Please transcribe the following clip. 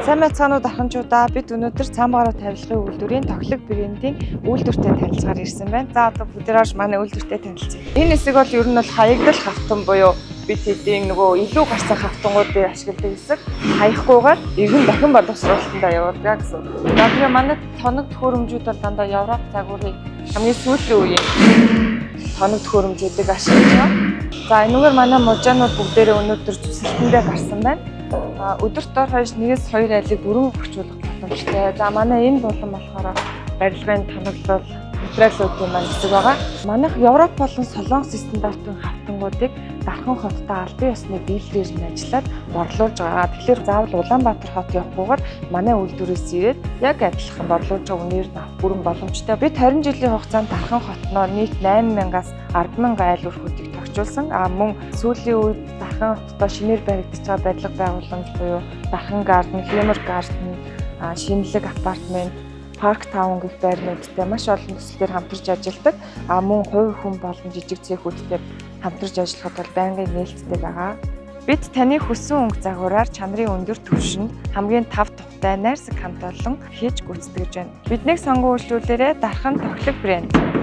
Сайн байцгаана уу дарханчуудаа, бид өнөөдөр Цаамгаруу тавилгын үйлдвэрийн тоглог брендийн үйлдвэртэй танилцахаар ирсэн байна. За одоо бүгдээрээ манай үйлдвэртэй танилцъя. Энэ хэсэг бол ер нь бол хаягдал хавтан буюу бид хэдийн нөгөө илүү гарсан хавтангуудыг ашигладаг хэсэг. Хаягахгүйгээр иргэн дахин боловсруулалтанд явуулдаг гэсэн. За тэгэхээр манай тоног төхөөрөмжүүд бол дандаа Европ загварын хамгийн сүүлийн үеийн тоног төхөөрөмжүүдийг ашиглаж байгаа. За энэгээр манай мужаанууд бүгдээрээ өнөөдөр зүсэлтэндээ гарсан байна. Өдөрт дор хойш 1-2 айлыг бүрэн орчуулах боломжтой. За манай энэ болон болохоор барилгын тоноглол материалуудын маань хэсэг байгаа. Манайх Европ болон Солонгос стандартын хавтангуудыг Дархан хоттой албан ёсны дийллээр нь ажиллаад борлуулж байгаа. Тэгэхээр заавал Улаанбаатар хот явахгүйгээр манай үйлдвэрээс ирээд яг адилхан борлуулж байгаа үнээр нь авах бүрэн боломжтой. Бид 20 жилийн хугацаанд Дархан хотноо нийт 8,000-аас 10,000 айл үрхүүдийг тогтжуулсан. Мөн сүүлийн үед Дархан хоттой шинээр баригдаж байгаа барилга байгууламж буюу Дархан гарден, Хэмэр гарден, шинэлэг апартмент, парк таун гэх байрнуудтай маш олон төслөөр хамтарч ажилладаг. Мөн хувь хүн болон жижиг цэхүүдтэй хамтарч ажиллахад бол байнгын нээлттэй байгаа. Бид таны хүссэн өнгө загвараар чанарын өндөр түвшинд хамгийн тав тухтай найрсаг хамт олон хийж гүйцэтгэж байна. Биднийг сонгон үйлчлүүлээрэй. Дархан тоглог брэнд.